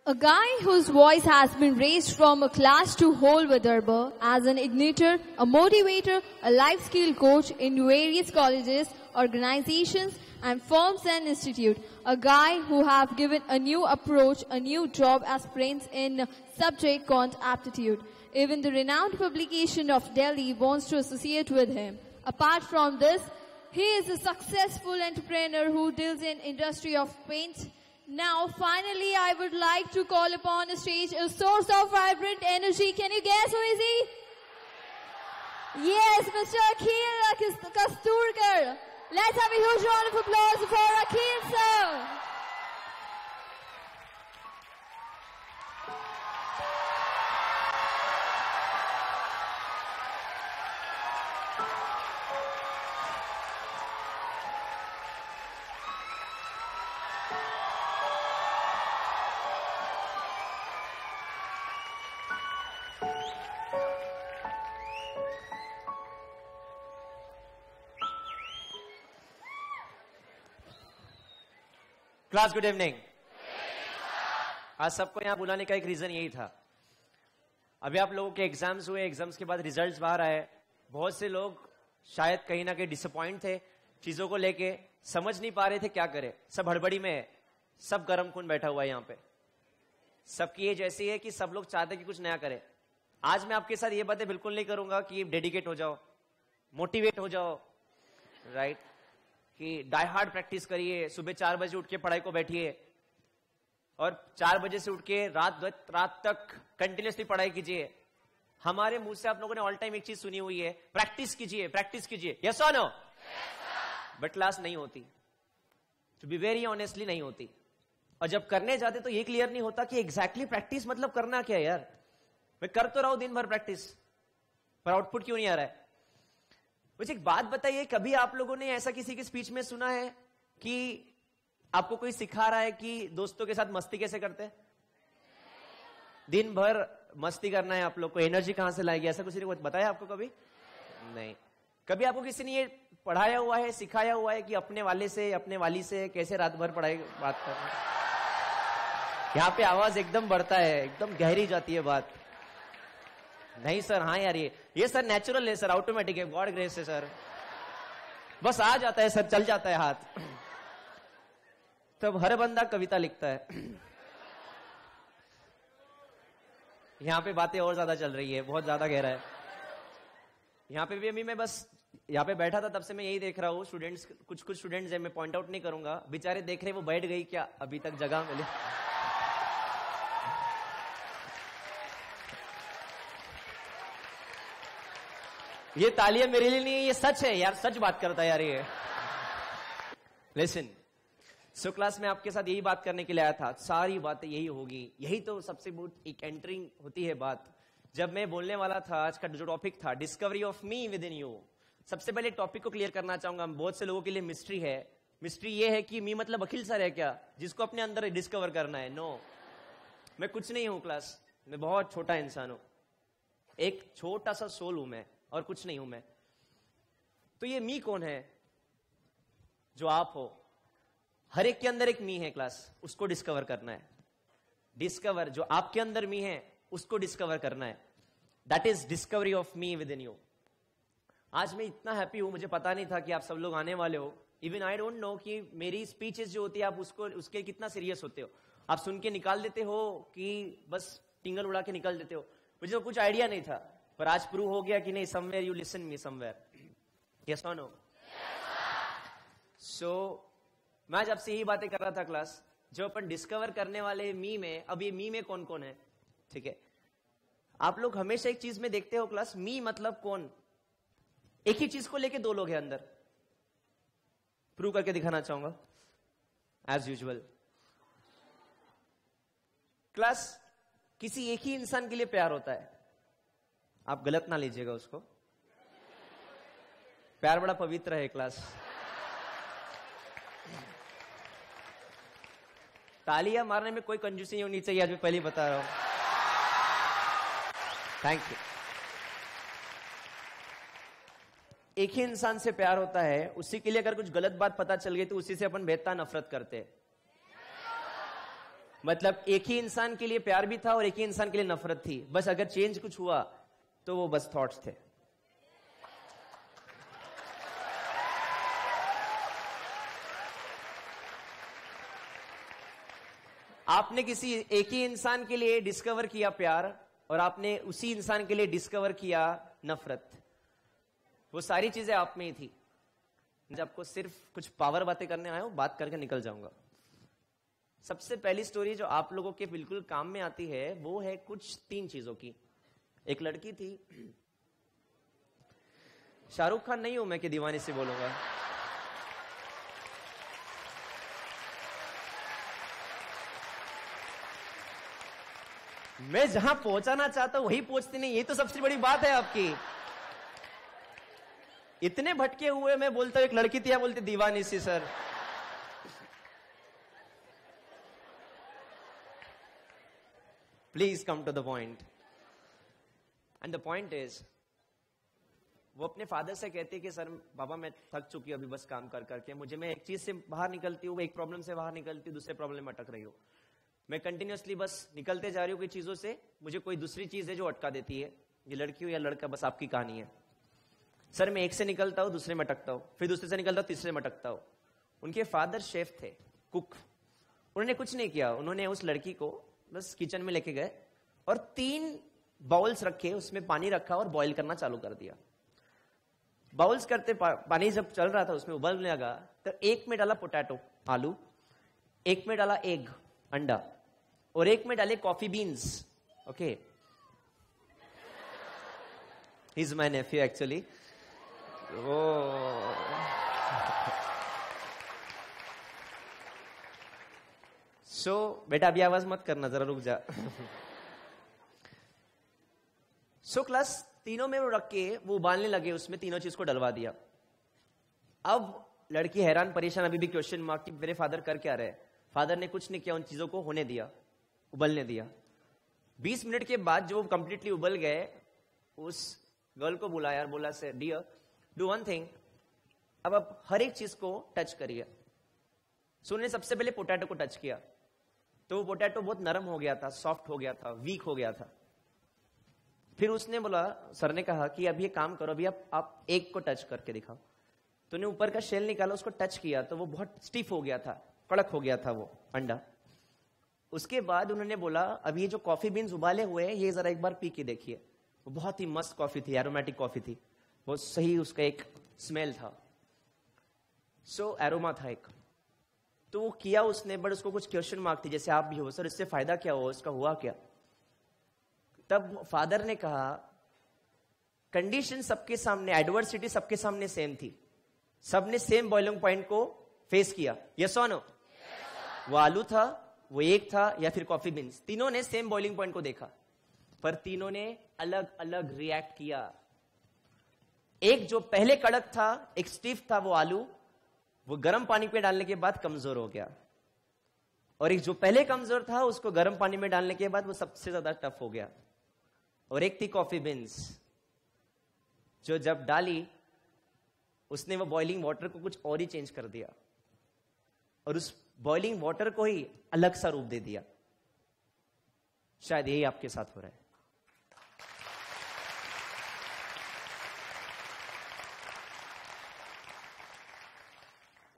A guy whose voice has been raised from a class to whole Vidarbha as an igniter, a motivator, a life skill coach in various colleges, organizations and firms and institutes. A guy who have given a new approach, a new job aspirants in subject called aptitude. Even the renowned publication of Delhi wants to associate with him. Apart from this, he is a successful entrepreneur who deals in industry of paint. Now, finally, I would like to call upon the stage a source of vibrant energy. Can you guess who is he? Yes, Mr. Akhil Kasturkar. Let's have a huge round of applause for Akhil, sir. Class good evening. आज सबको यहां बुलाने का एक reason यही था। अभी आप लोगों के एग्जाम्स हुए, एग्जाम्स के बाद रिजल्ट्स बाहर आए। बहुत से लोग शायद कहीं ना कहीं डिसअपॉइंट थे चीजों को लेके, समझ नहीं पा रहे थे क्या करें। सब हड़बड़ी में है, सब गरम खून बैठा हुआ है यहाँ पे। सबकी एज ऐसी है कि सब लोग चाहते कि कुछ नया करें। आज मैं आपके साथ ये बातें बिल्कुल नहीं करूंगा कि डेडिकेट हो जाओ, मोटिवेट हो जाओ, राइट, कि डाई हार्ड प्रैक्टिस करिए, सुबह 4 बजे उठ के पढ़ाई को बैठिए और 4 बजे से उठ के रात तक कंटिन्यूसली पढ़ाई कीजिए। हमारे मुंह से आप लोगों ने ऑल टाइम एक चीज सुनी हुई है, प्रैक्टिस कीजिए, प्रैक्टिस कीजिए। यस और नो? बट क्लास नहीं होती, टू बी वेरी ऑनेस्टली नहीं होती। और जब करने जाते तो ये क्लियर नहीं होता कि एग्जैक्टली प्रैक्टिस मतलब करना क्या है। यार मैं कर तो रहा हूं दिन भर प्रैक्टिस, पर आउटपुट क्यों नहीं आ रहा है? मुझे एक बात बताइए, कभी आप लोगों ने ऐसा किसी की स्पीच में सुना है कि आपको कोई सिखा रहा है कि दोस्तों के साथ मस्ती कैसे करते हैं? दिन भर मस्ती करना है आप लोग को, एनर्जी कहां से लाएगी, ऐसा कुछ नहीं बताया आपको कभी? नहीं। कभी आपको किसी ने ये पढ़ाया हुआ है, सिखाया हुआ है कि अपने वाले से, अपने वाली से कैसे रात भर पढ़ाई बात करना? यहाँ पे आवाज एकदम बढ़ता है, एकदम गहरी जाती है बात। नहीं सर, हाँ यार, ये सर नेचुरल है सर, ऑटोमेटिक है, गॉड ग्रेस है सर, बस आ जाता है सर, चल जाता है हाथ। तब हर बंदा कविता लिखता है। यहाँ पे बातें और ज्यादा चल रही है, बहुत ज्यादा गहरा है। यहाँ पे भी अभी मैं बस यहाँ पे बैठा था, तब से मैं यही देख रहा हूँ। स्टूडेंट्स, कुछ स्टूडेंट्स है, मैं पॉइंट आउट नहीं करूंगा, बेचारे देख रहे वो बैठ गई क्या, अभी तक जगह मिले। ये तालियां मेरे लिए नहीं है, ये सच है यार, सच बात करता है यार ये। लिसन, सो क्लास में आपके साथ यही बात करने के लिए आया था। सारी बातें यही होगी, यही तो सबसे बहुत एक एंटरिंग होती है बात। जब मैं बोलने वाला था, आज का जो टॉपिक था discovery of me within you, सबसे पहले टॉपिक को क्लियर करना चाहूंगा। बहुत से लोगों के लिए मिस्ट्री है। मिस्ट्री ये है कि मी मतलब अखिल सर है क्या, जिसको अपने अंदर डिस्कवर करना है? नो, मैं कुछ नहीं हूं क्लास, मैं बहुत छोटा इंसान हूं, एक छोटा सा सोल हूं मैं, और कुछ नहीं हूं मैं। तो ये मी कौन है? जो आप हो। हर एक के अंदर एक मी है क्लास, उसको डिस्कवर करना है। डिस्कवर, जो आपके अंदर मी है उसको डिस्कवर करना है। That is discovery of me within you. आज मैं इतना हैप्पी हूं, मुझे पता नहीं था कि आप सब लोग आने वाले हो। इवन आई डोंट नो कि मेरी स्पीचेस जो होती है आप उसके कितना सीरियस होते हो। आप सुन के निकाल देते हो कि बस टिंगल उड़ा के निकाल देते हो, मुझे तो कुछ आइडिया नहीं था। पर आज प्रूव हो गया कि नहीं, somewhere you listen me somewhere. Yes और नो? सो मैं आज आपसे यही बातें कर रहा था क्लास, जो अपन डिस्कवर करने वाले मी में। अब ये मी में कौन कौन है? ठीक है, आप लोग हमेशा एक चीज में देखते हो क्लास, मी मतलब कौन? एक ही चीज को लेके दो लोग हैं अंदर। प्रूव करके दिखाना चाहूंगा एज यूजुअल। क्लास, किसी एक ही इंसान के लिए प्यार होता है, आप गलत ना लीजिएगा उसको। प्यार बड़ा पवित्र है क्लास। तालियां मारने में कोई कंजूसी नहीं होनी चाहिए, आज मैं पहले ही बता रहा हूं। Thank you. एक ही इंसान से प्यार होता है, उसी के लिए अगर कुछ गलत बात पता चल गई तो उसी से अपन बेहतर नफरत करते हैं। मतलब एक ही इंसान के लिए प्यार भी था और एक ही इंसान के लिए नफरत थी, बस अगर चेंज कुछ हुआ तो वो बस थॉट्स थे। आपने किसी एक ही इंसान के लिए डिस्कवर किया प्यार और आपने उसी इंसान के लिए डिस्कवर किया नफरत। वो सारी चीजें आप में ही थी। जब आपको सिर्फ कुछ पावर बातें करने आया हूं, बात करके निकल जाऊंगा। सबसे पहली स्टोरी जो आप लोगों के बिल्कुल काम में आती है वो है कुछ 3 चीजों की। एक लड़की थी, शाहरुख खान नहीं हूं मैं कि दीवानी से बोलूंगा। मैं जहां पहुंचाना चाहता हूं वही पहुंचती नहीं, ये तो सबसे बड़ी बात है आपकी। इतने भटके हुए मैं बोलता हूं एक लड़की थी, या बोलते दीवानी सी। Sir please come to the point. And the point is, वो अपने फादर से कहती है कि सर बाबा मैं थक चुकी हूं अभी बस काम कर करके, मुझे मैं एक चीज से बाहर निकलती हूँ, एक प्रॉब्लम से बाहर निकलती हूँ, दूसरे प्रॉब्लम में अटक रही हूँ। मैं कंटिन्यूअसली बस निकलते जा रही हूँ कोई चीजों से, मुझे कोई दूसरी चीज है जो अटका देती है। ये लड़की हो या लड़का, बस आपकी कहानी है। सर मैं एक से निकलता हूँ दूसरे में अटकता हूँ, फिर दूसरे से निकलता हूँ तीसरे में अटकता हूँ। उनके फादर शेफ थे, कुक। उन्होंने कुछ नहीं किया, उन्होंने उस लड़की को बस किचन में लेके गए और 3 बाउल्स रखे, उसमें पानी रखा और बॉईल करना चालू कर दिया। बाउल्स करते पानी जब चल रहा था उसमें उबलने लगा, तो एक में डाला पोटैटो आलू, एक में डाला एग अंडा, और एक में डाले coffee beans. Okay, he is my nephew actually. So बेटा अभी आवाज मत करना, जरा रुक जा। सो क्लास तीनों में वो रख के वो उबालने लगे, उसमें तीनों चीज को डलवा दिया। अब लड़की हैरान परेशान, अभी भी क्वेश्चन मार्क कि मेरे फादर कर क्या रहे। फादर ने कुछ नहीं किया, उन चीजों को होने दिया, उबलने दिया। 20 मिनट के बाद जो वो कंप्लीटली उबल गए, उस गर्ल को बुलाया और बोला से डियर डू वन थिंग, अब आप हर एक चीज को टच करिए। सो उन्होंने सबसे पहले पोटैटो को टच किया, तो वो पोटैटो बहुत नरम हो गया था, सॉफ्ट हो गया था, वीक हो गया था। फिर उसने बोला, सर ने कहा कि अब ये काम करो, अभी आप एग को टच करके दिखाओ। तो उन्हें ऊपर का शेल निकाला, उसको टच किया तो वो बहुत स्टिफ हो गया था, कड़क हो गया था वो अंडा। उसके बाद उन्होंने बोला अब ये जो कॉफी बीन्स उबाले हुए हैं ये जरा एक बार पी के देखिए। वो बहुत ही मस्त कॉफी थी, एरोमेटिक कॉफी थी, बहुत सही उसका एक स्मेल था, सो एरोमा था एक। तो वो किया उसने, बट उसको कुछ क्वेश्चन मार्क थी, जैसे आप भी हो सर इससे फायदा क्या हुआ, इसका हुआ क्या। तब फादर ने कहा कंडीशन सबके सामने, एडवर्सिटी सबके सामने सेम थी, सबने सेम बॉइलिंग पॉइंट को फेस किया। यस और नो? वो आलू था, वो एग था, या फिर कॉफी बीन्स, तीनों ने सेम बॉइलिंग पॉइंट को देखा, पर तीनों ने अलग अलग रिएक्ट किया। एक जो पहले कड़क था, एक स्टिफ था, वो आलू, वो गर्म पानी पे डालने के बाद कमजोर हो गया, और एक जो पहले कमजोर था उसको गर्म पानी में डालने के बाद वो सबसे ज्यादा टफ हो गया। और एक थी कॉफी बीन्स, जो जब डाली उसने वो बॉइलिंग वाटर को कुछ और ही चेंज कर दिया, और उस बॉइलिंग वाटर को ही अलग सा रूप दे दिया। शायद यही आपके साथ हो रहा है।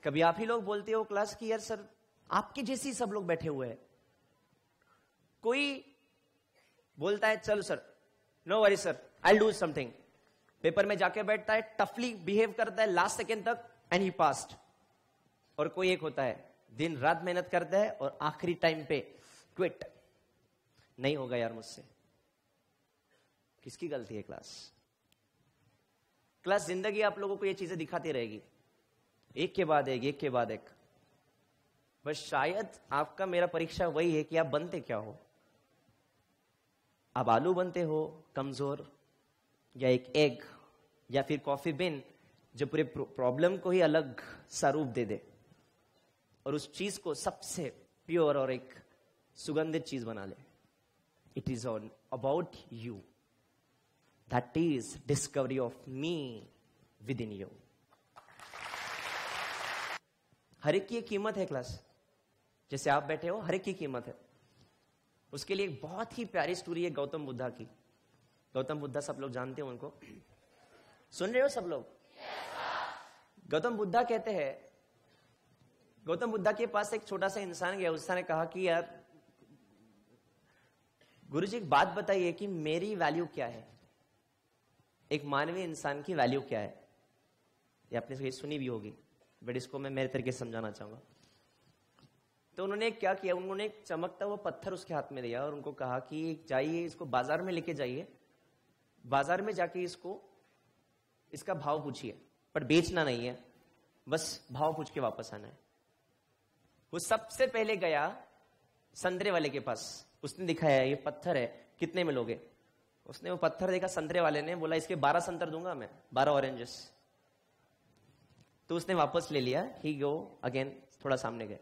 कभी आप ही लोग बोलते हो क्लास की यार सर आपके जैसे ही सब लोग बैठे हुए हैं, कोई बोलता है चलो sir no worry sir I do something, paper में जाके बैठता है, टफली बिहेव करता है लास्ट सेकेंड तक एंड ही पास्ड। और कोई एक होता है दिन रात मेहनत करता है और आखिरी टाइम पे क्विट, नहीं होगा यार मुझसे। किसकी गलती है क्लास? क्लास जिंदगी आप लोगों को ये चीजें दिखाती रहेगी, एक के बाद एक, एक के बाद एक। बस शायद आपका मेरा परीक्षा वही है कि आप बनते क्या हो। आप आलू बनते हो कमजोर, या एक एग, या फिर कॉफी बिन जो पूरे प्रॉब्लम को ही अलग सा रूप दे दे और उस चीज को सबसे प्योर और एक सुगंधित चीज बना ले। It is on about you, that is discovery of me within you. हर एक की एक कीमत है क्लास, जैसे आप बैठे हो हर एक की कीमत है। उसके लिए एक बहुत ही प्यारी स्टोरी है गौतम बुद्धा की। गौतम बुद्धा सब लोग जानते हैं उनको, सुन रहे हो सब लोग? गौतम बुद्धा कहते हैं, गौतम बुद्धा के पास एक छोटा सा इंसान गया, उसने कहा कि यार गुरुजी एक बात बताइए कि मेरी वैल्यू क्या है, एक मानवीय इंसान की वैल्यू क्या है। ये आपने सुनी भी होगी, बट इसको मैं मेरे तरीके से समझाना चाहूंगा। तो उन्होंने क्या किया, उन्होंने एक चमकता हुआ पत्थर उसके हाथ में दिया और उनको कहा कि जाइए इसको बाजार में लेके जाइए, बाजार में जाके इसका भाव पूछिए, पर बेचना नहीं है, बस भाव पूछ के वापस आना है। वो सबसे पहले गया संतरे वाले के पास, उसने दिखाया ये पत्थर है, कितने में लोगे? उसने वो पत्थर देखा, संतरे वाले ने बोला इसके 12 संतर दूंगा मैं, 12 ऑरेंजेस। तो उसने वापस ले लिया, ही गो अगेन, थोड़ा सामने गए।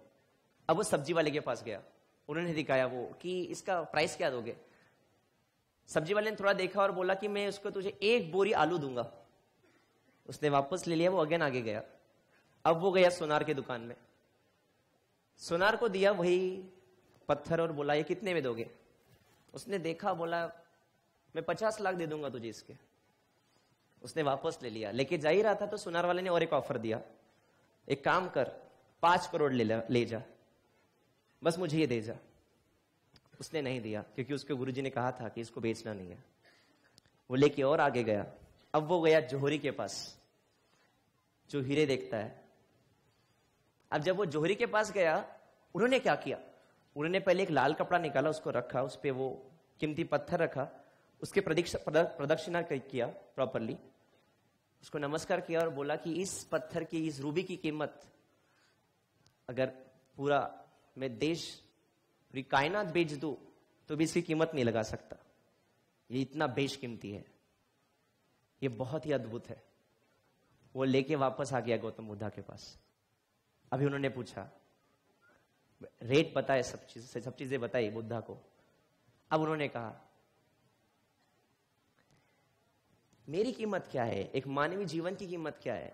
अब वो सब्जी वाले के पास गया, उन्होंने दिखाया वो कि इसका प्राइस क्या दोगे? सब्जी वाले ने थोड़ा देखा और बोला कि मैं उसको तुझे 1 बोरी आलू दूंगा। उसने वापस ले लिया, वो अगेन आगे गया। अब वो गया सोनार की दुकान में, सोनार को दिया वही पत्थर और बोला ये कितने में दोगे? उसने देखा, बोला मैं 50 लाख दे दूंगा तुझे इसके। उसने वापस ले लिया, लेके जा ही रहा था तो सोनार वाले ने और एक ऑफर दिया, एक काम कर 5 करोड़ ले जा, बस मुझे ये दे जा। उसने नहीं दिया क्योंकि उसके गुरुजी ने कहा था कि इसको बेचना नहीं है। वो लेके और आगे गया। अब वो गया जोहरी के पास, जो हीरे देखता है। अब जब वो जोहरी के पास गया, उन्होंने क्या किया, उन्होंने पहले एक लाल कपड़ा निकाला, उसको रखा, उस पे वो कीमती पत्थर रखा, उसके प्रदक्षिणा किया प्रॉपरली, उसको नमस्कार किया और बोला कि इस पत्थर की, इस रूबी की कीमत अगर पूरा मैं देश, पूरी कायनात बेच दूं तो भी इसकी कीमत नहीं लगा सकता, ये इतना बेशकीमती है, ये बहुत ही अद्भुत है। वो लेके वापस आ गया गौतम बुद्धा के पास। अभी उन्होंने पूछा, रेट बताए, सब चीजें बताई बुद्धा को। अब उन्होंने कहा मेरी कीमत क्या है, एक मानवीय जीवन की कीमत क्या है?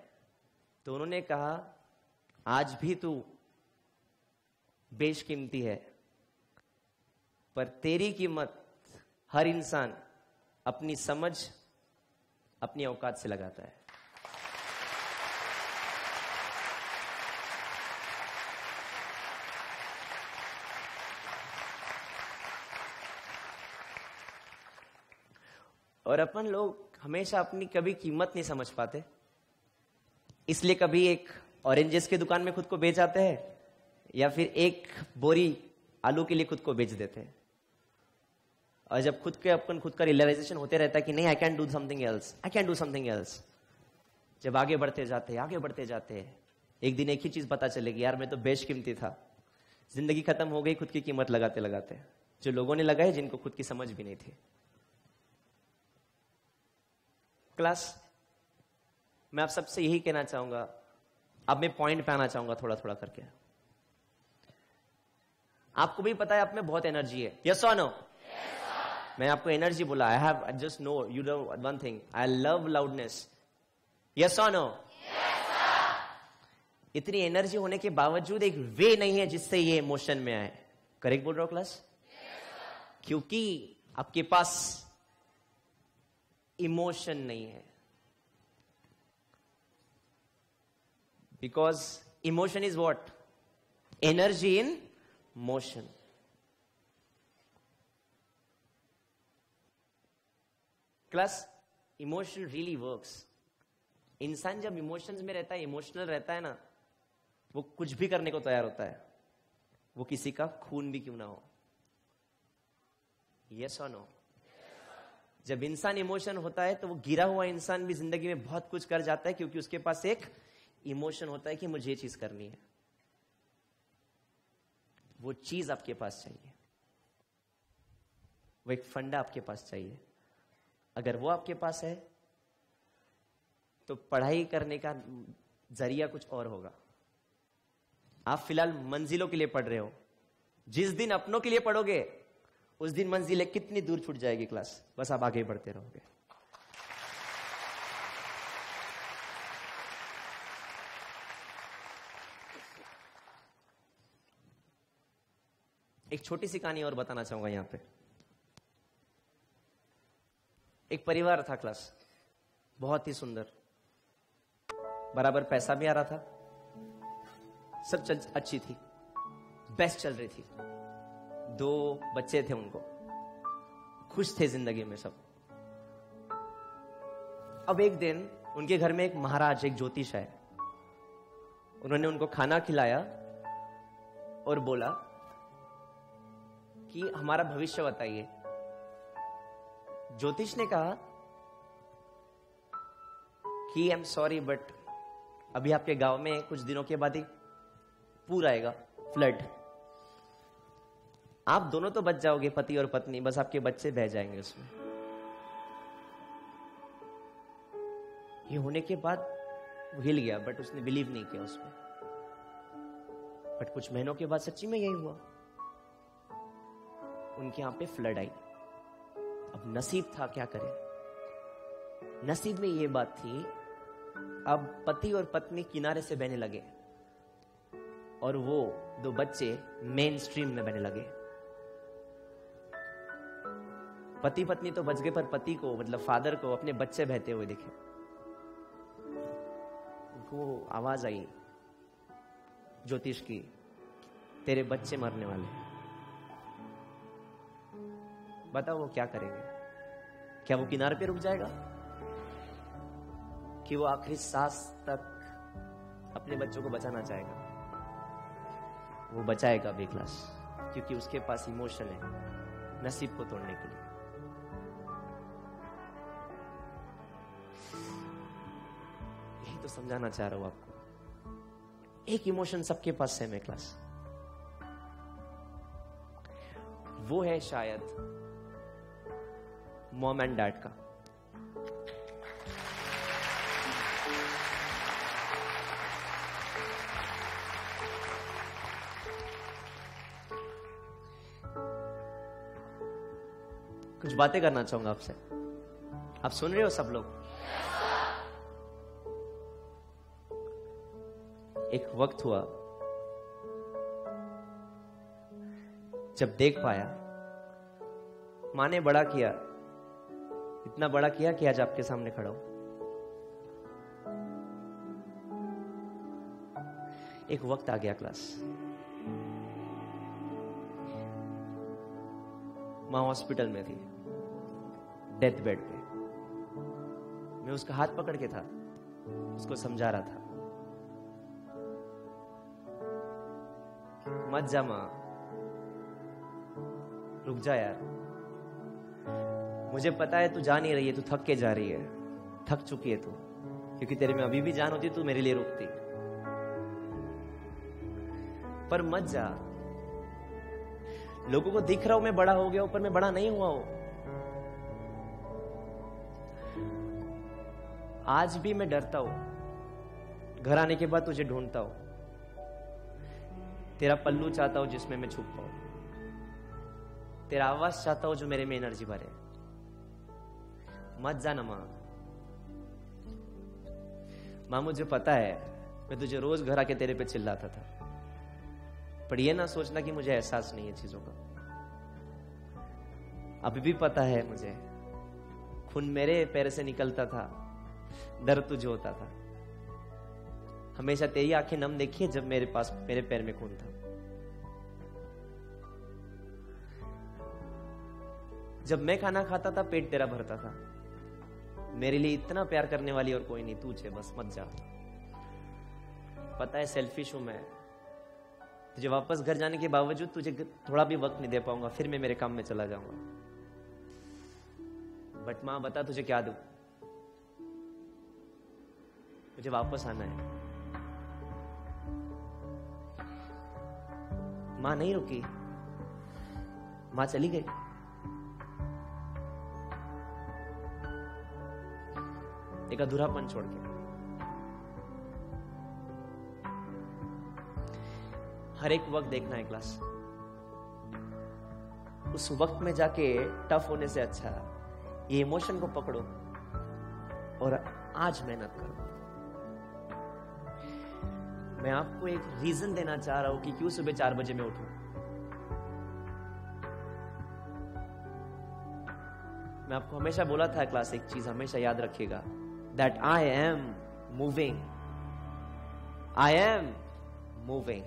तो उन्होंने कहा आज भी तू बेशकीमती है, पर तेरी कीमत हर इंसान अपनी समझ, अपनी औकात से लगाता है। और अपन लोग हमेशा अपनी कभी कीमत नहीं समझ पाते, इसलिए कभी एक ऑरेंजेस की दुकान में खुद को बेच आते हैं या फिर एक बोरी आलू के लिए खुद को बेच देते हैं। और जब खुद का रियलाइजेशन होते रहता है कि नहीं, I can do something else, I can do something else, जब आगे बढ़ते जाते हैं, एक दिन एक ही चीज पता चलेगी, यार मैं तो बेशकीमती था। जिंदगी खत्म हो गई खुद की कीमत लगाते लगाते, जो लोगों ने लगाए जिनको खुद की समझ भी नहीं थी। क्लास, मैं आप सबसे यही कहना चाहूंगा, अब मैं पॉइंट पे आना चाहूंगा थोड़ा थोड़ा करके। आपको भी पता है आप में बहुत एनर्जी है, यस और नो? मैं आपको एनर्जी बोला, I have just no you know one thing, I love loudness, yes और नो? इतनी एनर्जी होने के बावजूद एक वे नहीं है जिससे ये इमोशन में आए। करेक्ट बोल रहा हूं क्लास? क्योंकि आपके पास इमोशन नहीं है, because emotion is what? Energy in motion. Class, emotion really works. इंसान जब इमोशंस में रहता है, इमोशनल रहता है ना, वो कुछ भी करने को तैयार होता है, वो किसी का खून भी क्यों ना हो। यस और नो? जब इंसान इमोशन होता है तो वो गिरा हुआ इंसान भी जिंदगी में बहुत कुछ कर जाता है, क्योंकि उसके पास एक इमोशन होता है कि मुझे ये चीज करनी है। वो चीज आपके पास चाहिए, वो एक फंडा आपके पास चाहिए। अगर वो आपके पास है तो पढ़ाई करने का जरिया कुछ और होगा। आप फिलहाल मंजिलों के लिए पढ़ रहे हो, जिस दिन अपनों के लिए पढ़ोगे उस दिन मंजिलें कितनी दूर छूट जाएगी क्लास, बस आप आगे बढ़ते रहोगे। एक छोटी सी कहानी और बताना चाहूंगा यहां पे। एक परिवार था क्लास, बहुत ही सुंदर, बराबर पैसा भी आ रहा था, सब अच्छी थी, बेस्ट चल रही थी, 2 बच्चे थे उनको, खुश थे जिंदगी में सब। अब एक दिन उनके घर में एक महाराज, एक ज्योतिष है, उन्होंने उनको खाना खिलाया और बोला कि हमारा भविष्य बताइए। ज्योतिष ने कहा कि आई एम सॉरी बट अभी आपके गांव में कुछ दिनों के बाद ही पूर आएगा, फ्लड, आप दोनों तो बच जाओगे, पति और पत्नी, बस आपके बच्चे बह जाएंगे उसमें। ये होने के बाद वो हिल गया, बट उसने बिलीव नहीं किया उसमें। बट कुछ महीनों के बाद सच्ची में यही हुआ, उनके यहां पे फ्लड आई। अब नसीब था, क्या करें, नसीब में ये बात थी, अब पति और पत्नी किनारे से बहने लगे और वो 2 बच्चे मेन स्ट्रीम में बहने लगे। पति पत्नी तो बच गए, पर पति को, मतलब फादर को, अपने बच्चे बहते हुए दिखे। उनको आवाज आई ज्योतिष की, तेरे बच्चे मरने वाले हैं। बताओ वो क्या करेंगे? क्या वो किनारे पे रुक जाएगा कि वो आखिरी सांस तक अपने बच्चों को बचाना चाहेगा? वो बचाएगा बी क्लास, क्योंकि उसके पास इमोशन है नसीब को तोड़ने के लिए। यही तो समझाना चाह रहा हूं आपको। एक इमोशन सबके पास सेम है क्लास, वो है शायद मॉम एंड डैड का। कुछ बातें करना चाहूंगा आपसे, आप सुन रहे हो सब लोग? एक वक्त हुआ जब देख पाया, मां ने बड़ा किया, इतना बड़ा किया कि आज आपके सामने खड़ा हूं। एक वक्त आ गया क्लास, मां हॉस्पिटल में थी, डेथ बेड पे। मैं उसका हाथ पकड़ के था, उसको समझा रहा था, मत जा मां, रुक जा यार, मुझे पता है तू जा नहीं रही है, तू थक के जा रही है, थक चुकी है तू, क्योंकि तेरे में अभी भी जान होती तू मेरे लिए रुकती, पर मत जा। लोगों को दिख रहा हूं मैं बड़ा हो गया हूं, पर मैं बड़ा नहीं हुआ हूं। आज भी मैं डरता हूं, घर आने के बाद तुझे ढूंढता हूं, तेरा पल्लू चाहता हूं जिसमें मैं छुप पाऊं, तेरा आवाज चाहता हूं जो मेरे में एनर्जी भरे। मत जाना मां। मां मुझे पता है मैं तुझे रोज घर आके तेरे पे चिल्लाता था, पर ये ना सोचना कि मुझे एहसास नहीं है चीजों का। अभी भी पता है मुझे, खून मेरे पैर से निकलता था, दर्द तुझे होता था। हमेशा तेरी आंखें नम देखी है जब मेरे पास, मेरे पैर में खून था। जब मैं खाना खाता था पेट तेरा भरता था। मेरे लिए इतना प्यार करने वाली और कोई नहीं, तू छे बस, मत जा। पता है सेल्फिश हूं मैं, तुझे वापस घर जाने के बावजूद तुझे थोड़ा भी वक्त नहीं दे पाऊंगा, फिर मैं मेरे काम में चला जाऊंगा। बट मां बता तुझे क्या दूं, मुझे वापस आना है। मां नहीं रुकी, मां चली गई। एक अधूरापन छोड़ के। हर एक वक्त देखना है क्लास, उस वक्त में जाके टफ होने से अच्छा ये इमोशन को पकड़ो और आज मेहनत करो। मैं आपको एक रीजन देना चाह रहा हूं कि क्यों सुबह 4 बजे मैं उठूं। मैं आपको हमेशा बोला था क्लास, एक चीज हमेशा याद रखिएगा, that I am moving, I am moving.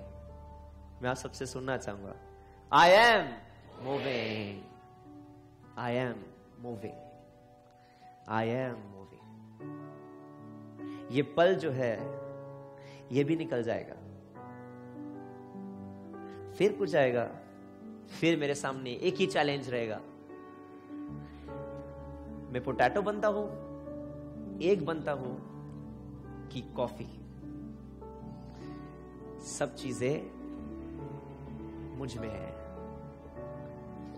मैं आप सबसे सुनना चाहूंगा, I am moving, I am moving, I am moving. ये पल जो है ये भी निकल जाएगा, फिर कुछ आएगा, फिर मेरे सामने एक ही चैलेंज रहेगा। मैं पोटैटो बनता हूं, एग बनता हूं कि कॉफी, सब चीजें मुझ में है।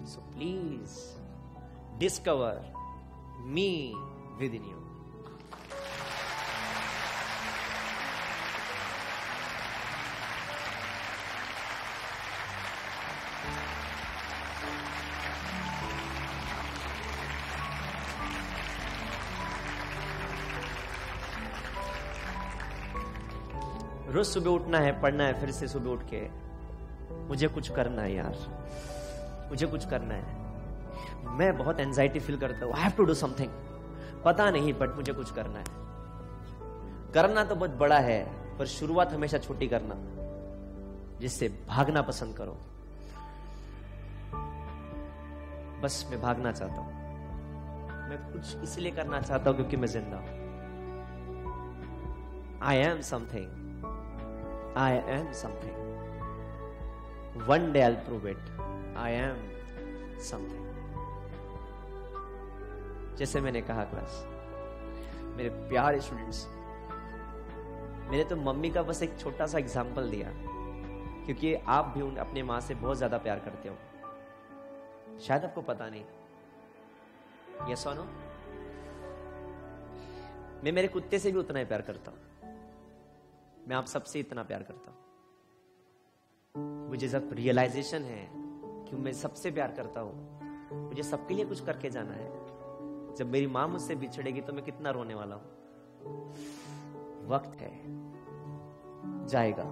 So please discover me within you. रोज सुबह उठना है, पढ़ना है, फिर से सुबह उठ के मुझे कुछ करना है यार, मुझे कुछ करना है। मैं बहुत एंजाइटी फील करता हूं, I have to do something, पता नहीं बट मुझे कुछ करना है। करना तो बहुत बड़ा है, पर शुरुआत हमेशा छोटी करना, जिससे भागना पसंद करो। बस मैं भागना चाहता हूं, मैं कुछ इसलिए करना चाहता हूं क्योंकि मैं जिंदा हूं। I am something, I am something. One day I'll prove it. I am something. जैसे मैंने कहा क्लास, मेरे प्यारे स्टूडेंट्स, मैंने तो मम्मी का बस एक छोटा सा एग्जाम्पल दिया, क्योंकि आप भी अपने माँ से बहुत ज्यादा प्यार करते हो, शायद आपको पता नहीं। यस और नो? मैं मेरे कुत्ते से भी उतना ही प्यार करता हूं, मैं आप सबसे इतना प्यार करता हूं। मुझे जब रियलाइजेशन है कि मैं सबसे प्यार करता हूं, मुझे सबके लिए कुछ करके जाना है। जब मेरी मां मुझसे बिछड़ेगी तो मैं कितना रोने वाला हूं। वक्त है, जाएगा।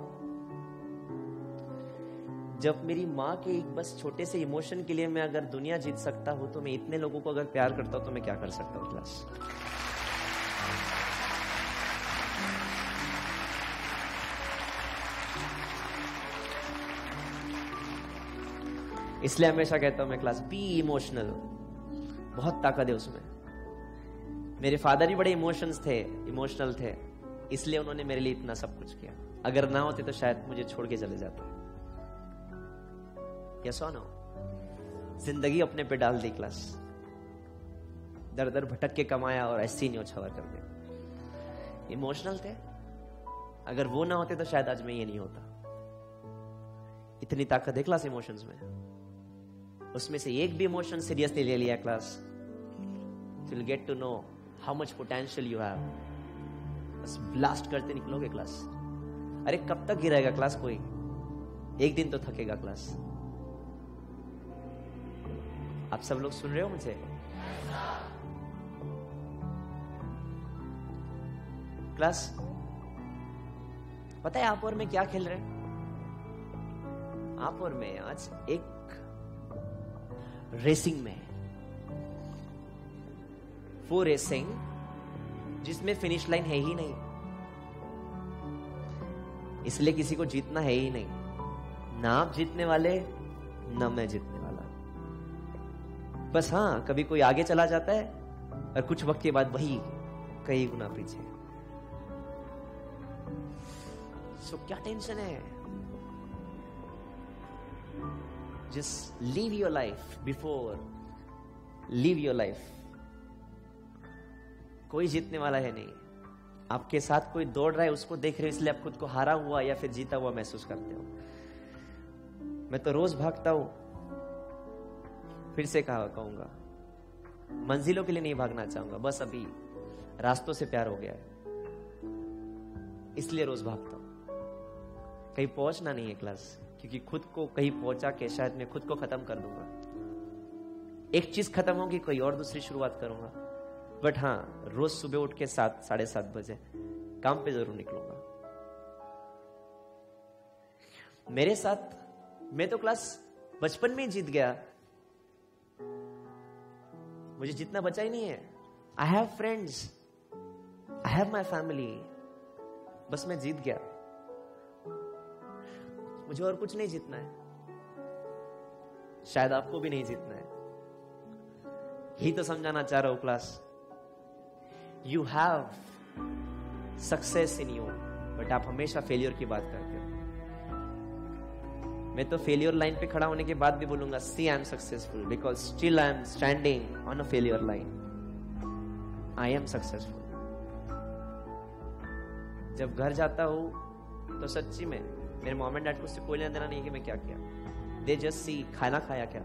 जब मेरी मां के एक बस छोटे से इमोशन के लिए मैं अगर दुनिया जीत सकता हूं, तो मैं इतने लोगों को अगर प्यार करता हूं तो मैं क्या कर सकता हूं क्लास। इसलिए हमेशा कहता हूं मैं क्लास, बी इमोशनल, बहुत ताकत है उसमें। मेरे फादर ही बड़े इमोशनल थे, इसलिए उन्होंने मेरे लिए इतना सब कुछ किया। अगर ना होते तो शायद मुझे छोड़ के चले जाते। यस और नो? जिंदगी अपने पे डाल दी क्लास, दर दर भटक के कमाया और ऐसी न्योछावर कर दिया। इमोशनल थे, अगर वो ना होते तो शायद आज मैं ये नहीं होता। इतनी ताकत है क्लास इमोशंस में। उसमें से एक भी इमोशन सीरियसली ले लिया class, you will get to know how much potential you have. बस ब्लास्ट करते निकलोगे क्लास। अरे कब तक गिरेगा क्लास कोई? एक दिन तो थकेगा क्लास। आप सब लोग सुन रहे हो मुझे? क्लास, पता है आप और मैं क्या खेल रहे हैं? आप और मैं आज एक रेसिंग में, वो रेसिंग जिसमें फिनिश लाइन है ही नहीं, इसलिए किसी को जीतना है ही नहीं। ना आप जीतने वाले, ना मैं जीतने वाला। बस हाँ, कभी कोई आगे चला जाता है और कुछ वक्त के बाद वही कई गुना पीछे। सो क्या टेंशन है? Just live your life before live your life. कोई जीतने वाला है नहीं। आपके साथ कोई दौड़ रहा है, उसको देख रहे हो, इसलिए आप खुद को हारा हुआ या फिर जीता हुआ महसूस करते हो। मैं तो रोज भागता हूं। फिर से कहूंगा, मंजिलों के लिए नहीं भागना चाहूंगा, बस अभी रास्तों से प्यार हो गया है, इसलिए रोज भागता हूं। कहीं पहुंचना नहीं है क्लास, क्योंकि खुद को कहीं पहुंचा के शायद मैं खुद को खत्म कर दूंगा। एक चीज खत्म होगी, कोई और दूसरी शुरुआत करूंगा। बट हाँ, रोज सुबह उठ के 7, 7:30 बजे काम पे जरूर निकलूंगा। मेरे साथ मैं तो क्लास बचपन में जीत गया, मुझे जितना बचा ही नहीं है। I have friends, I have my family, बस मैं जीत गया, मुझे और कुछ नहीं जीतना है, शायद आपको भी नहीं जीतना है। ही तो समझाना चाह रहा हूं class. You have success in you, but आप हमेशा फेलियर की बात करते हो। मैं तो फेलियर लाइन पे खड़ा होने के बाद भी बोलूंगा see I am successful because still I am standing on a failure line. I am successful. जब घर जाता हूं तो सच्ची में मेरे मॉम एंड डैड को उससे कोई लेना देना नहीं है कि मैं क्या किया। दे जस्ट सी खाना खाया क्या।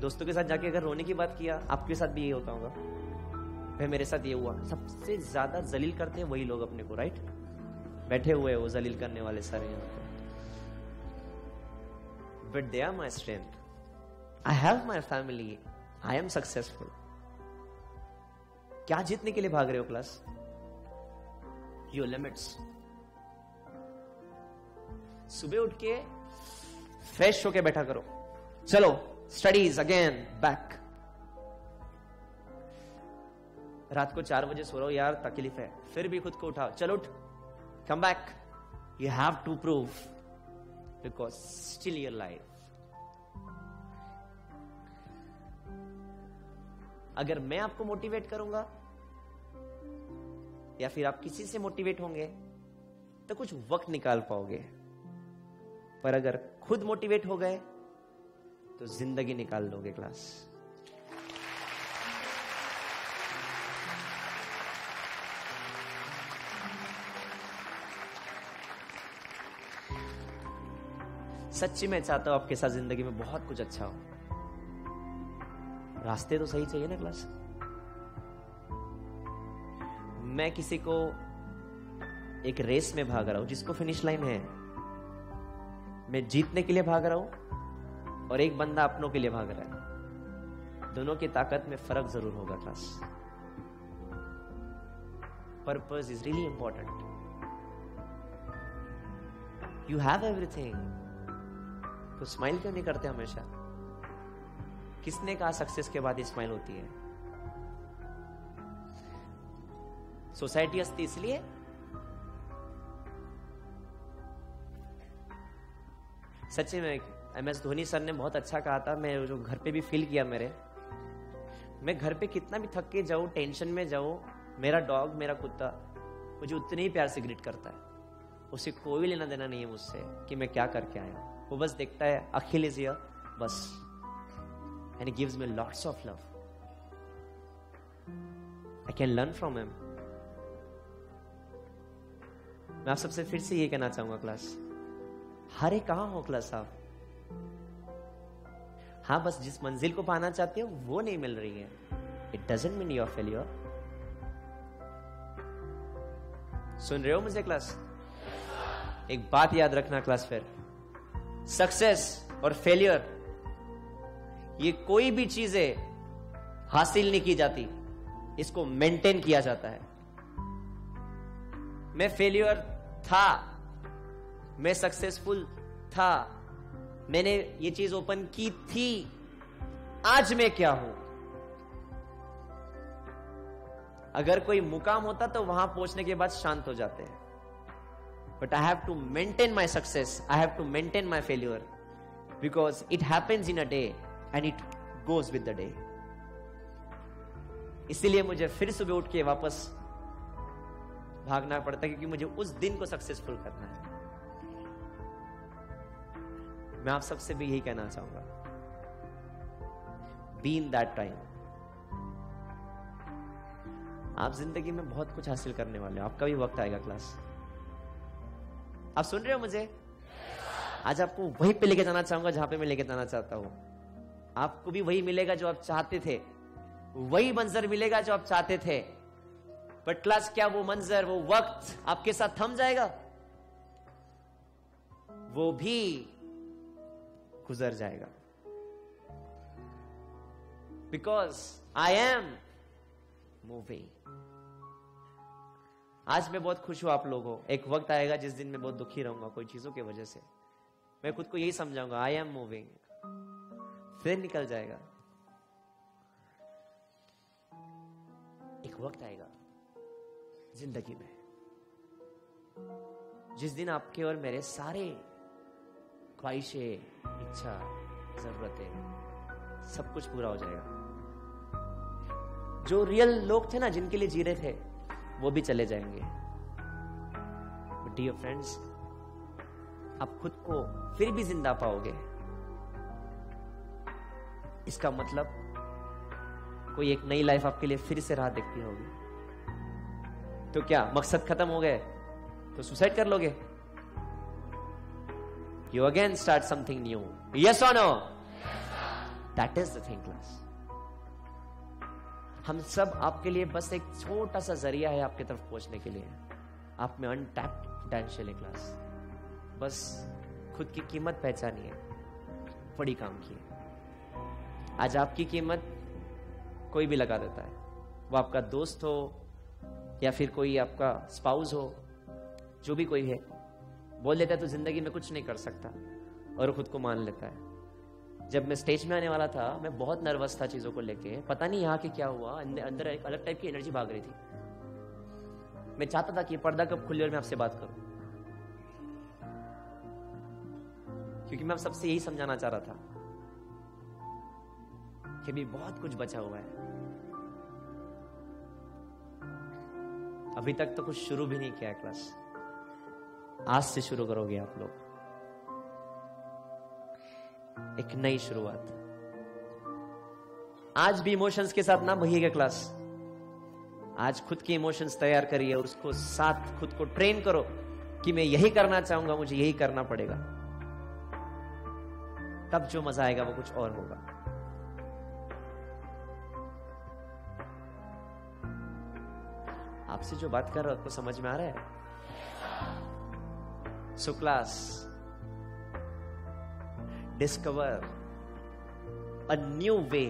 दोस्तों के साथ जाके अगर रोने की बात किया, आपके साथ भी यही होता होगा, भाई मेरे साथ ये हुआ। सबसे ज्यादा जलील करते हैं वही लोग अपने को, राइट? बैठे हुए हैं वो जलील करने वाले सारे यहाँ पे। But they are my strength. I have my family, I am successful. क्या जीतने के लिए भाग रहे हो क्लास? Your limits. सुबह उठ के फ्रेश होके बैठा करो, चलो स्टडीज अगेन बैक। रात को 4 बजे सो रहा हो यार, तकलीफ है, फिर भी खुद को उठाओ, चलो उठ, come back. You have to prove because still your life. अगर मैं आपको मोटिवेट करूंगा या फिर आप किसी से मोटिवेट होंगे तो कुछ वक्त निकाल पाओगे, पर अगर खुद मोटिवेट हो गए तो जिंदगी निकाल लोगे क्लास। सच्ची में चाहता हूं आपके साथ जिंदगी में बहुत कुछ अच्छा हो। रास्ते तो सही चाहिए ना क्लास। मैं किसी को एक रेस में भाग रहा हूं जिसको फिनिश लाइन है, मैं जीतने के लिए भाग रहा हूं और एक बंदा अपनों के लिए भाग रहा है। दोनों की ताकत में फर्क जरूर होगा class. Purpose is really important. You have everything, तो स्माइल क्यों नहीं करते हमेशा? किसने कहा सक्सेस के बाद स्माइल होती है? सोसाइटी हंसती इसलिए। सच्ची में MS धोनी सर ने बहुत अच्छा कहा था, मैं जो घर पे भी फील किया मेरे। मैं घर पे कितना भी थक के जाऊं, टेंशन में जाऊं, मेरा डॉग, मेरा कुत्ता मुझे उतने ही प्यार से ग्रीट करता है। उसे कोई लेना देना नहीं है मुझसे कि मैं क्या करके आया। वो बस देखता है अखिल इज हियर, बस, and he gives me lots of love. I can learn from him. मैं आप सबसे फिर से ये कहना चाहूंगा क्लास, हारे कहां हो क्लास आप? हाँ, बस जिस मंजिल को पाना चाहते हो वो नहीं मिल रही है, it doesn't mean your failure. सुन रहे हो मुझे क्लास? एक बात याद रखना क्लास, फिर सक्सेस और फेलियर ये कोई भी चीजें हासिल नहीं की जाती, इसको मेंटेन किया जाता है। मैं फेलियर था, मैं सक्सेसफुल था, मैंने ये चीज ओपन की थी, आज मैं क्या हूं? अगर कोई मुकाम होता तो वहां पहुंचने के बाद शांत हो जाते हैं, but I have to maintain my success, I have to maintain my failure, because it happens in a day and it goes with the day. इसीलिए मुझे फिर सुबह उठ के वापस भागना पड़ता है, क्योंकि मुझे उस दिन को सक्सेसफुल करना है। मैं आप सबसे भी यही कहना चाहूंगा, बी इन दैट टाइम। आप जिंदगी में बहुत कुछ हासिल करने वाले हो, आपका भी वक्त आएगा क्लास। आप सुन रहे हो मुझे? आज आपको वहीं पे लेके जाना चाहूंगा जहां पे मैं लेके जाना चाहता हूं। आपको भी वही मिलेगा जो आप चाहते थे, वही मंजर मिलेगा जो आप चाहते थे, बट क्लास क्या वो मंजर, वो वक्त आपके साथ थम जाएगा? वो भी गुजर जाएगा, बिकॉज आई एम मूविंग। आज मैं बहुत खुश हूं आप लोगों। एक वक्त आएगा जिस दिन मैं बहुत दुखी रहूंगा कोई चीजों की वजह से। मैं खुद को यही समझाऊंगा, आई एम मूविंग, फिर निकल जाएगा। एक वक्त आएगा जिंदगी में जिस दिन आपके और मेरे सारे ख्वाहिशें, इच्छा, जरूरतें सब कुछ पूरा हो जाएगा। जो रियल लोग थे ना, जिनके लिए जी रहे थे, वो भी चले जाएंगे। बट डियर फ्रेंड्स, आप खुद को फिर भी जिंदा पाओगे। इसका मतलब कोई एक नई लाइफ आपके लिए फिर से राह देखती होगी। तो क्या मकसद खत्म हो गए तो सुसाइड कर लोगे? You again start something new. Yes और no? That is the thing class. हम सब आपके लिए बस एक छोटा सा जरिया है आपके तरफ पहुंचने के लिए। आप में अनटैप्ड पोटेंशियल है क्लास। बस खुद की कीमत पहचानिए, बड़ी काम की है। आज आपकी कीमत कोई भी लगा देता है, वो आपका दोस्त हो या फिर कोई आपका स्पाउस हो, जो भी कोई है, बोल देता है तो जिंदगी में कुछ नहीं कर सकता और खुद को मान लेता है। जब मैं स्टेज में आने वाला था, मैं बहुत नर्वस था चीजों को लेके। पता नहीं यहाँ के क्या हुआ, अंदर एक अलग टाइप की एनर्जी भाग रही थी। मैं चाहता था कि पर्दा कब खुले और मैं आपसे बात करूं, क्योंकि मैं सबसे यही समझाना चाह रहा था कि भी बहुत कुछ बचा हुआ है। अभी तक तो कुछ शुरू भी नहीं किया है क्लास। आज से शुरू करोगे आप लोग एक नई शुरुआत। आज भी इमोशंस के साथ ना बहिएगा क्लास। आज खुद के इमोशंस तैयार करिए और उसको साथ खुद को ट्रेन करो कि मैं यही करना चाहूंगा, मुझे यही करना पड़ेगा। तब जो मजा आएगा वो कुछ और होगा। आपसे जो बात कर रहा हूं आपको समझ में आ रहा है? So class, discover a new way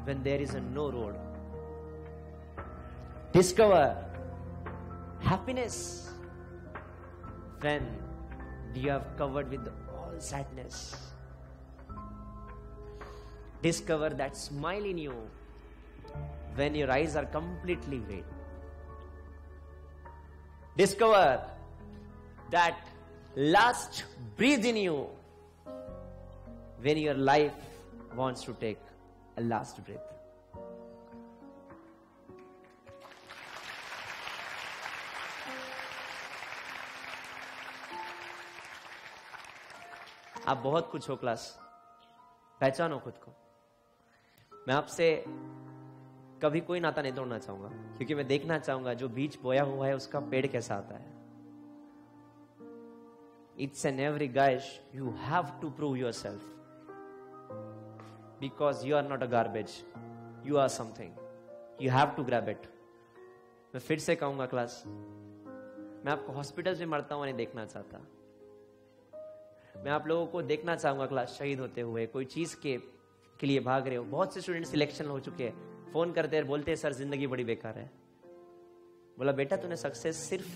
when there is a no road. Discover happiness when you have covered with all sadness. Discover that smile in you when your eyes are completely red. Discover that last breath in you when your life wants to take a last breath. आप बहुत कुछ हो class, पहचानो खुद को। मैं आपसे कभी कोई नाता नहीं तोड़ना चाहूंगा, क्योंकि मैं देखना चाहूंगा जो बीज बोया हुआ है उसका पेड़ कैसा आता है। Each and every guys, you have to prove yourself, because you are not a garbage, you are something. You have to grab it. मैं फिर से कहूंगा क्लास, मैं आपको हॉस्पिटल में मरता हुआ नहीं देखना चाहता। मैं आप लोगों को देखना चाहूंगा क्लास शहीद होते हुए, कोई चीज के लिए भाग रहे हो। बहुत से स्टूडेंट सिलेक्शन हो चुके हैं, फोन करते हैं, बोलते हैं सर जिंदगी बड़ी बेकार है। बोला बेटा तूने सक्सेस सिर्फ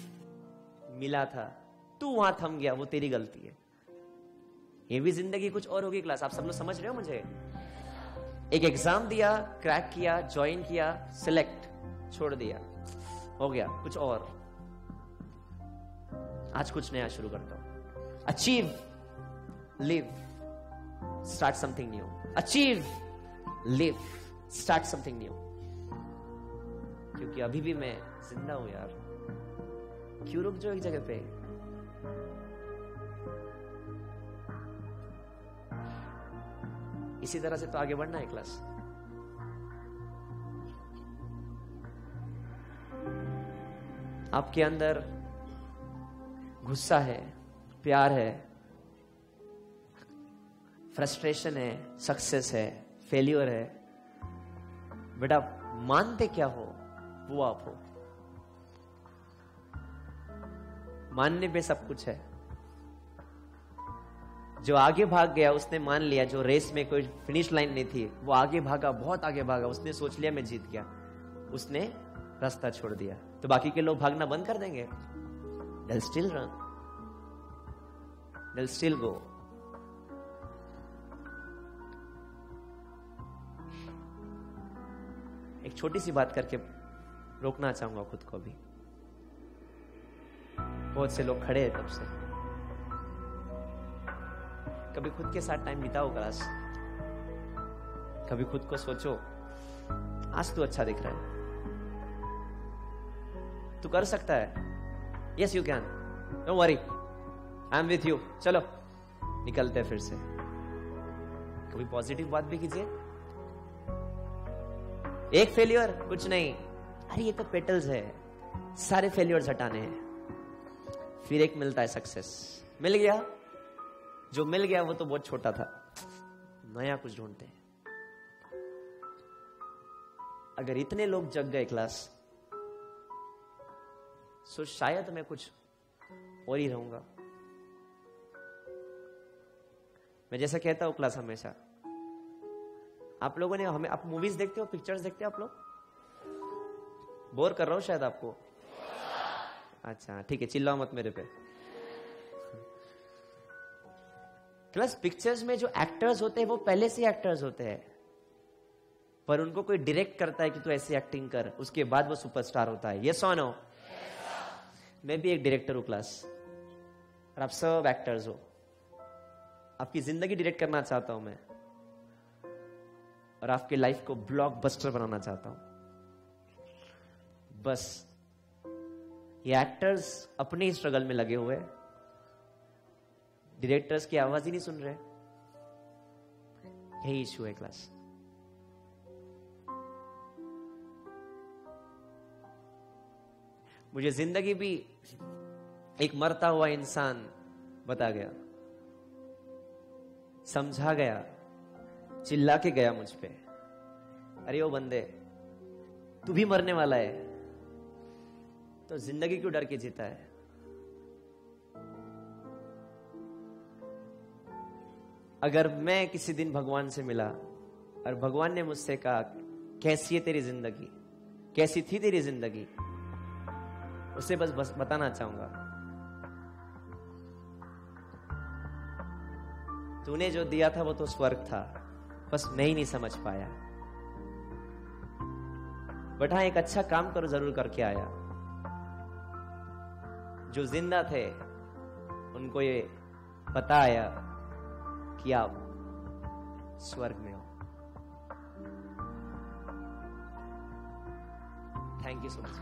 मिला था, तू वहां थम गया, वो तेरी गलती है। ये भी जिंदगी कुछ और होगी क्लास। आप सब लोग समझ रहे हो मुझे? एक एग्जाम दिया, क्रैक किया, ज्वाइन किया, सिलेक्ट, छोड़ दिया, हो गया कुछ और। आज कुछ नया शुरू करता हूं। Achieve, live, start something new. Achieve, live, start something new. क्योंकि अभी भी मैं जिंदा हूं यार। क्यों रुक जाओ एक जगह पे? इसी तरह से तो आगे बढ़ना है क्लास। आपके अंदर गुस्सा है, प्यार है, फ्रस्ट्रेशन है, सक्सेस है, फेल्यूर है। बेटा मानते क्या हो वो आप हो। मानने पे सब कुछ है। जो आगे भाग गया उसने मान लिया, जो रेस में कोई फिनिश लाइन नहीं थी वो आगे भागा, बहुत आगे भागा, उसने सोच लिया मैं जीत गया, उसने रास्ता छोड़ दिया। तो बाकी के लोग भागना बंद कर देंगे? They'll still run, they'll still go. एक छोटी सी बात करके रोकना चाहूंगा खुद को भी। बहुत से लोग खड़े हैं तब से, कभी खुद के साथ टाइम बिताओ क्लास, कभी खुद को सोचो आज तू अच्छा दिख रहा है, तू कर सकता है, yes you can, don't worry, I am with you, चलो निकलते फिर से। कभी पॉजिटिव बात भी कीजिए। एक फेलियर कुछ नहीं, अरे ये तो पेटल्स है, सारे फेलियर्स हटाने हैं, फिर एक मिलता है सक्सेस। मिल गया, जो मिल गया वो तो बहुत छोटा था, नया कुछ ढूंढते हैं। अगर इतने लोग जग गए क्लास, सो शायद मैं कुछ और ही रहूंगा। मैं जैसा कहता हूं क्लास हमेशा, आप लोगों ने हमें, आप मूवीज देखते हो, पिक्चर्स देखते हो आप लोग? बोर कर रहा हूं शायद आपको। अच्छा ठीक है, चिल्लाओ मत मेरे पे। प्लस पिक्चर्स में जो एक्टर्स होते हैं वो पहले से एक्टर्स होते हैं, पर उनको कोई डायरेक्ट करता है कि तू ऐसी एक्टिंग कर, उसके बाद वो सुपरस्टार होता है। यस और नो? मैं भी एक डायरेक्टर हूं क्लास, और आप सब एक्टर्स हो। आपकी जिंदगी डायरेक्ट करना चाहता हूं मैं, और आपकी लाइफ को ब्लॉकबस्टर बनाना चाहता हूं। बस ये एक्टर्स अपने ही स्ट्रगल में लगे हुए, डायरेक्टर्स की आवाज ही नहीं सुन रहे। यही इशू है क्लास। मुझे जिंदगी भी एक मरता हुआ इंसान बता गया, समझा गया, चिल्ला के गया मुझ पे, अरे ओ बंदे तू भी मरने वाला है, तो जिंदगी क्यों डर के जीता है? अगर मैं किसी दिन भगवान से मिला और भगवान ने मुझसे कहा कैसी है तेरी जिंदगी, कैसी थी तेरी जिंदगी, उसे बस बताना चाहूंगा, तूने जो दिया था वो तो स्वर्ग था, बस मैं ही नहीं समझ पाया। बट हाँ, एक अच्छा काम करो जरूर करके आया। जो जिंदा थे उनको ये पता आया कि आप स्वर्ग में हो। Thank you so much.